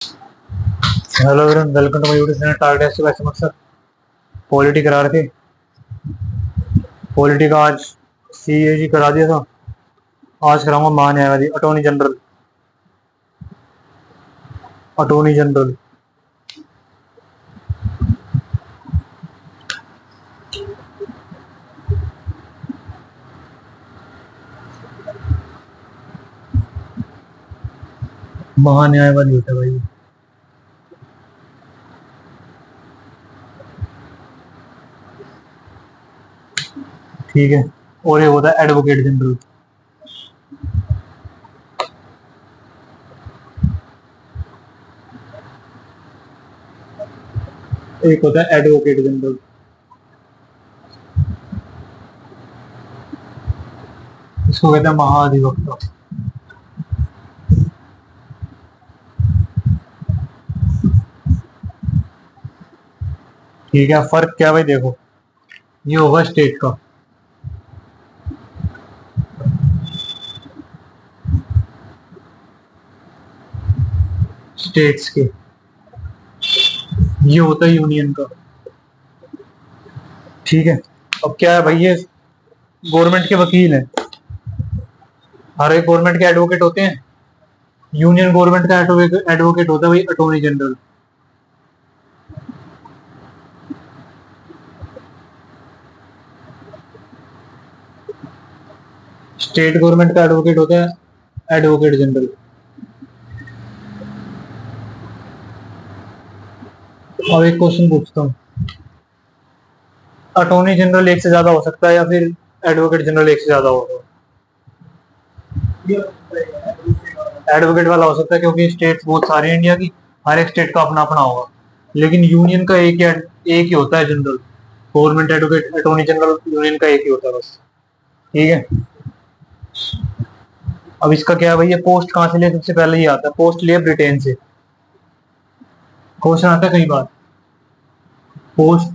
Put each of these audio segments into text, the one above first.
Hello everyone, welcome to my YouTube channel target एस वैसे मकसद। पॉलिटी करा रहे थे। पॉलिटी का आज सीएजी करा दिया था। आज कराऊंगा महान्यायवादी अटॉर्नी जनरल। अटॉर्नी जनरल महान्यायवादी होता है भाई। ठीक है। और ये होता है एडवोकेट जनरल। एक होता है एडवोकेट जनरल। इसको कहते हैं महाधिवक्ता। ठीक है, फर्क क्या है भाई? देखो, ये होगा स्टेट का। स्टेट्स के। ये होता है यूनियन का। ठीक है। अब क्या है भाई, ये गवर्नमेंट के वकील हैं। हर एक गवर्नमेंट के एडवोकेट होते हैं। यूनियन गवर्नमेंट का एडवोकेट होता है भाई अटॉर्नी जनरल। स्टेट गवर्नमेंट का एडवोकेट होता है एडवोकेट जनरल। अब एक क्वेश्चन पूछता हूँ, अटॉर्नी जनरल एक से ज्यादा हो सकता है या फिर एडवोकेट जनरल एक से ज्यादा होगा? एडवोकेट वाला हो सकता है क्योंकि स्टेट्स बहुत सारी हैं इंडिया की। हर एक स्टेट का अपना अपना होगा। लेकिन यूनियन का एक ही होता है general. Government advocate attorney general union का एक ही होता है बस। ठीक है। अब इसका क्या है भाई, ये पोस्ट कहाँ से लिया? सबसे पहले ही आता है, पोस्ट लिया ब्रिटेन से। क्वेश्चन आता है कई बार। पोस्ट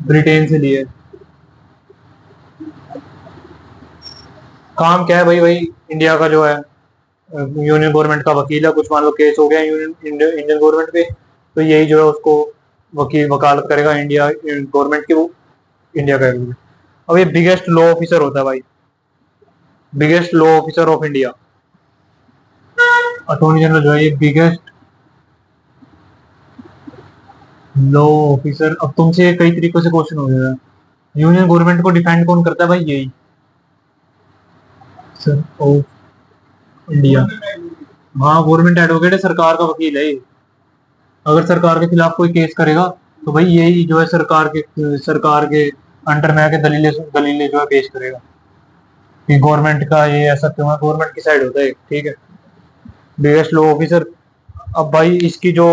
ब्रिटेन से लिए। काम क्या है भाई? भाई इंडिया का जो है यूनियन गवर्नमेंट का वकील है। कुछ मान लो केस हो गया इंडियन गवर्नमेंट पे, तो यही जो है उसको वकील वकालत करेगा इंडिया गवर्नमेंट की, वो इंडिया का। अब ये बिगेस्ट लॉ ऑफिसर होता है भाई, biggest law officer of India. Attorney general जो है ये बिगेस्ट लॉ ऑफिसर। अब तुमसे कई तरीकों से क्वेश्चन हो जाएगा, यूनियन गवर्नमेंट को डिफेंड कौन करता है भाई? यही सर ऑफ इंडिया। हाँ, गवर्नमेंट एडवोकेट है, सरकार का वकील है ये। अगर सरकार के खिलाफ कोई केस करेगा तो भाई यही जो है सरकार के अंडर में आके दलीलें दलीलें जो है पेश करेगा कि गवर्नमेंट का ये ऐसा क्यों है। गवर्नमेंट की साइड होता है। ठीक है। Biggest law officer. अब भाई इसकी जो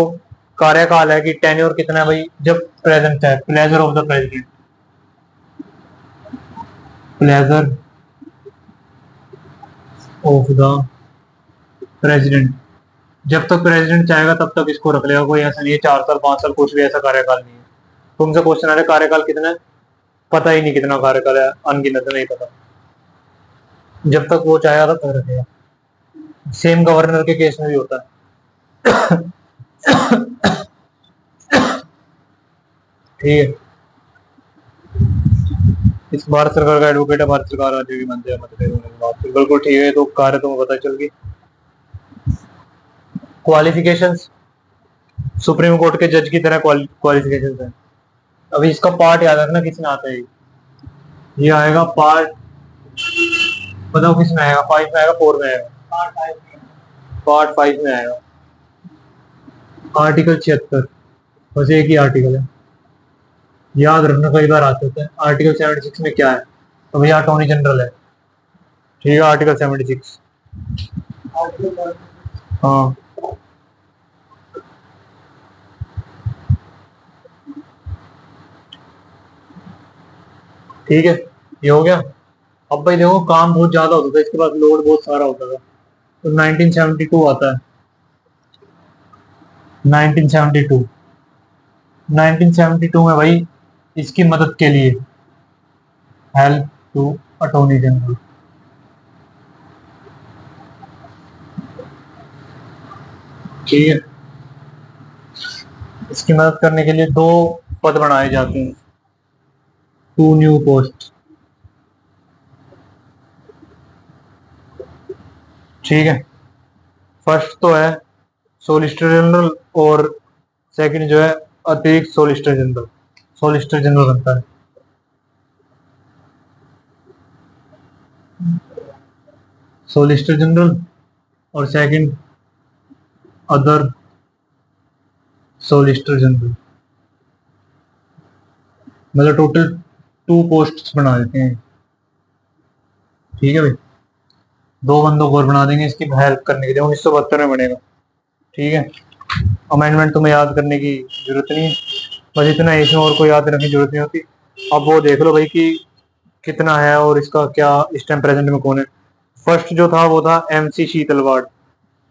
कार्यकाल है कि टेन्योर कितना है भाई, जब प्रेजेंट है, pleasure of the president. Pleasure of the president. जब तक प्रेसिडेंट चाहेगा तब तक इसको रख लेगा। कोई ऐसा नहीं है 4 साल 5 साल, कुछ भी ऐसा कार्यकाल नहीं है। तुमसे क्वेश्चन आ रहा है कार्यकाल कितना है, पता ही नहीं कितना कार्यकाल है, अनगिनत नहीं पता। जब तक वो चाहेगा तब तक रखेगा। सेम गवर्नर के केस में भी होता है। ठीक है। इस भारत सरकार का एडवोकेट है, भारत सरकार राज्य की मंत्री है, बिल्कुल ठीक है। तो कार्य तुम्हें पता चल गई। क्वालिफिकेशंस सुप्रीम कोर्ट के जज की तरह क्वालिफिकेशंस है। अभी इसका पार्ट याद रखना किसमें आता है। ये आएगा पार्ट, बताओ किस में आएगा? 5 में आएगा, 4 में आएगा? पार्ट 5 में आएगा। आर्टिकल 76। बस एक ही आर्टिकल है, याद रखना, कई बार आ सकता है। आर्टिकल 76 में क्या है? तो भैया अटॉर्नी जनरल है। ठीक है, आर्टिकल 76। हाँ, ठीक है। ये हो गया। अब भाई देखो, काम बहुत ज्यादा होता था, इसके पास लोड बहुत सारा होता था। तो 1972 आता है। 1972। 1972 में भाई इसकी मदद के लिए हेल्प टू अटॉर्नी जनरल। ठीक है। इसकी मदद करने के लिए 2 पद बनाए जाते हैं, 2 न्यू पोस्ट। ठीक है, फर्स्ट तो है सोलिसिटर जनरल, और सेकंड जो है अतिरिक्त सोलिसिटर जनरल। सोलिसिटर जनरल बनता है। सोलिसिटर जनरल और सेकंड अदर सोलिसिटर जनरल, मतलब टोटल 2 पोस्ट बना देते हैं। ठीक है भाई, 2 बंदों को और बना देंगे इसकी हेल्प करने के लिए। 1972 में बनेगा। ठीक है, अमेंडमेंट तुम्हें याद करने की जरूरत नहीं है, बस इतना है, इसमें और कोई याद रखने की जरूरत नहीं होती। अब वो देख लो भाई कि कितना है और इसका क्या इस टाइम प्रेजेंट में कौन है। फर्स्ट जो था वो था MC शीतलवाड़,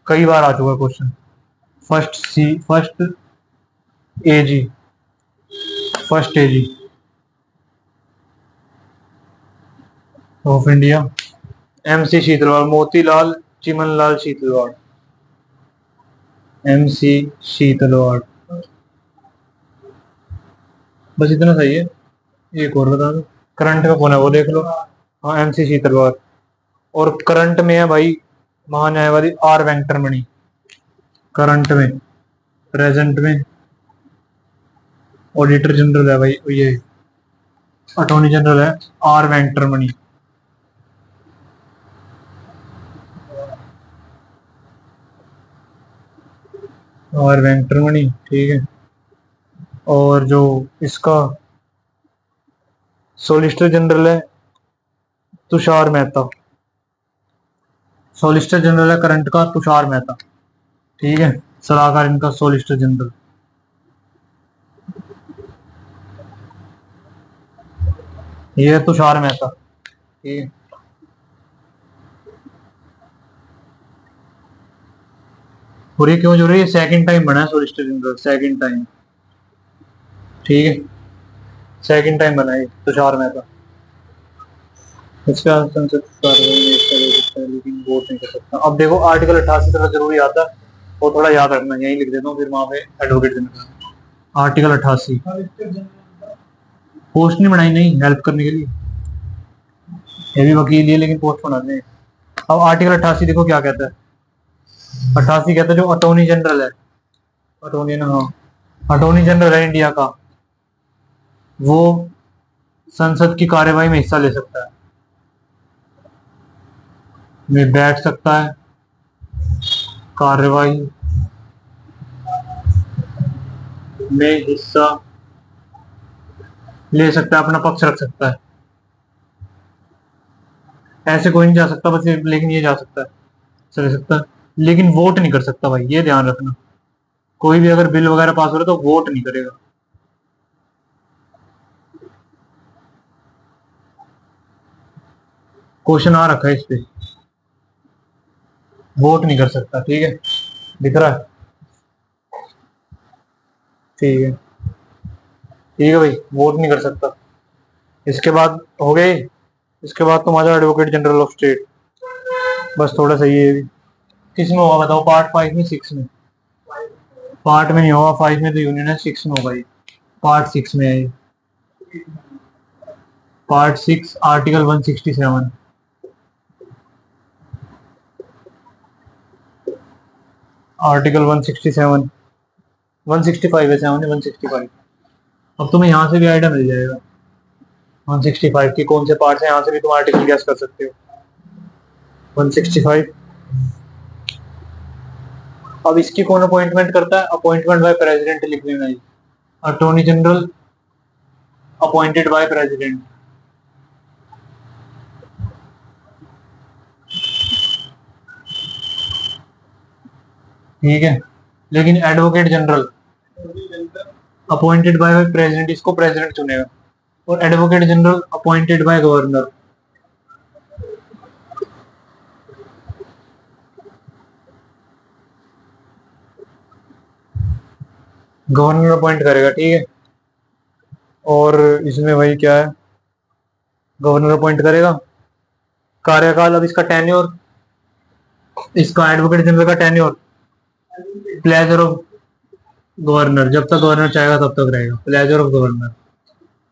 कई बार आ चुका question. AG first AG of India, MC Setalvad, Motilal Chimanlal Setalvad, MC Setalvad. बस इतना सही है। एक और बता दो, करंट में कौन है वो देख लो। हाँ, MC शीतलवाड़। और करंट में है भाई महान्यायवादी R वेंकटरमणि। करंट में, प्रेजेंट में ऑडिटर जनरल है भाई, ये अटॉर्नी जनरल है R वेंकटरमणि। R वेंकटरमणि, ठीक है। और जो इसका सोलिसिटर जनरल है तुषार मेहता। सोलिसिटर जनरल है करंट का तुषार मेहता। ठीक है, सलाहकार इनका सोलिसिटर जनरल। ये है तुषार मेहता। ठीक है, और ये क्यों जरूरी है? सेकंड टाइम बना है सोलिसिटर जनरल, सेकंड टाइम। ठीक है, सेकंड टाइम बना है तुषार मेहता। इसका संसद कार्रवाई में हिस्सा ले सकता है लेकिन वोट नहीं कर सकता। अब देखो आर्टिकल 88 थोड़ा जरूरी आता है, वो थोड़ा याद रखना, यही लिख देता हूँ, फिर वहां पे एडवोकेट जनरल। आर्टिकल 88 पोस्ट नहीं बनाई, नहीं हेल्प करने के लिए, ये भी वकील ही है लेकिन पोस्ट बनाते हैं। अब आर्टिकल 88 देखो क्या कहता है। 88 कहता है जो अटॉर्नी जनरल है, अटॉर्नी ना, हाँ, अटॉर्नी जनरल है इंडिया का, वो संसद की कार्यवाही में हिस्सा ले सकता है, में बैठ सकता है, कार्यवाही में हिस्सा ले सकता है, अपना पक्ष रख सकता है। ऐसे कोई नहीं जा सकता बस, लेकिन ये जा सकता है, चल सकता है, लेकिन वोट नहीं कर सकता भाई, ये ध्यान रखना। कोई भी अगर बिल वगैरह पास हो रहा है तो वोट नहीं करेगा। क्वेश्चन आ रखा है इस पे, वोट नहीं कर सकता। ठीक है, दिख रहा है? ठीक है, ठीक है भाई, वोट नहीं कर सकता। इसके बाद हो गए, इसके बाद तुम आ जाओ एडवोकेट जनरल ऑफ स्टेट। बस थोड़ा सही है ये भी। किस में होगा बताओ? पार्ट 5 में, 6 में? पार्ट में नहीं होगा, 5 में तो यूनियन है, 6 में होगा ये। पार्ट 6 में है ये। Part 6 article 167। आर्टिकल 167, 165 है, 7 है 165। अब तुम्हें यहाँ से भी आइडिया मिल जाएगा 165 की कौन से पार्ट है, यहाँ से भी तुम आर्टिकल गैस कर सकते हो। 165। अब इसकी कौन अपॉइंटमेंट करता है? अपॉइंटमेंट बाय प्रेसिडेंट लिख लेना है। Attorney general appointed by president. ठीक है, लेकिन advocate general appointed by president, इसको प्रेसिडेंट चुनेगा। और advocate general appointed by governor. Governor appoint करेगा। ठीक है, और इसमें वही क्या है, गवर्नर अपॉइंट करेगा। कार्यकाल, अब इसका टेन्योर, इसका एडवोकेट जनरल का टेन्योर प्लेजर ऑफ गवर्नर, जब तक गवर्नर चाहेगा तब तक रहेगा, प्लेजर ऑफ गवर्नर।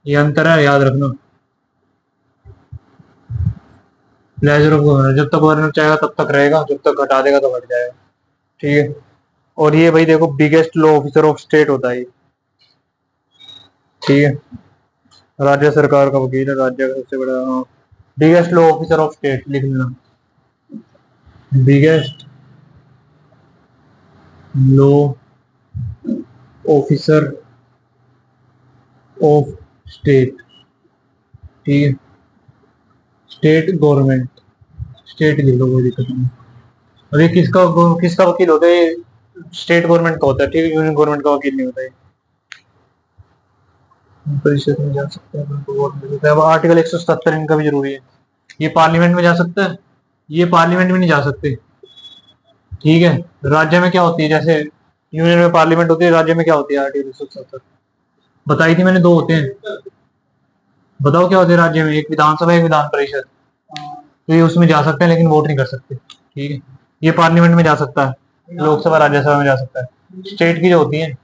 ये अंतर है, याद रखना। प्लेजर ऑफ गवर्नर, जब तक गवर्नर चाहेगा तब तक रहेगा, जब तक हटा देगा तो हट जाएगा। ठीक है। और ये भाई देखो, biggest law officer of state होता है ये। ठीक है। राज्य सरकार का वकील है, राज्य का सबसे बड़ा। Biggest law officer of state लिख लेना। Biggest law officer of state. ठीक है। स्टेट गवर्नमेंट, स्टेट लिख लो, कोई दिक्कत नहीं। अभी किसका किसका वकील होता है? स्टेट गवर्नमेंट का होता है, ठीक है, यूनियन गवर्नमेंट का वकील नहीं होता है। परिषद में जा सकते हैं, उनको वोट मिल सकता है। अब आर्टिकल 177 इनका भी जरूरी है। ये पार्लियामेंट में जा सकता है, ये पार्लियामेंट में नहीं जा सकते। ठीक है। राज्य में क्या होती है, जैसे यूनियन में पार्लियामेंट होती है, राज्य में क्या होती है? आर्टिकल 177 बताई थी मैंने, दो होते हैं। बताओ क्या होते हैं राज्य में? एक विधानसभा, एक विधान परिषद। तो ये उसमें जा सकते हैं लेकिन वोट नहीं कर सकते। ठीक है। ये पार्लियामेंट में जा सकता है, लोकसभा राज्यसभा में जा सकता है। स्टेट की जो होती है,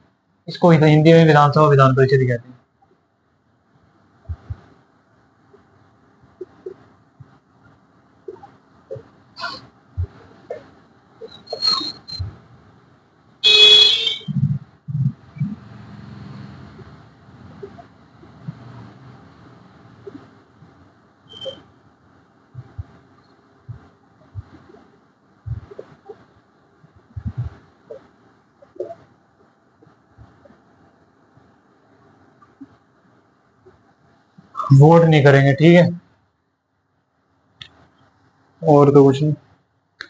इसको हिंदी में विधानसभा विधान परिषद ही कहते हैं। वोट नहीं करेंगे, ठीक है। और तो कुछ नहीं,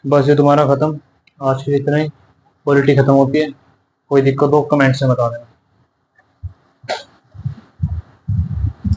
बस ये तुम्हारा खत्म। आज के लिए इतना ही। पॉलिटी खत्म होती है। कोई दिक्कत हो कमेंट से बता देना।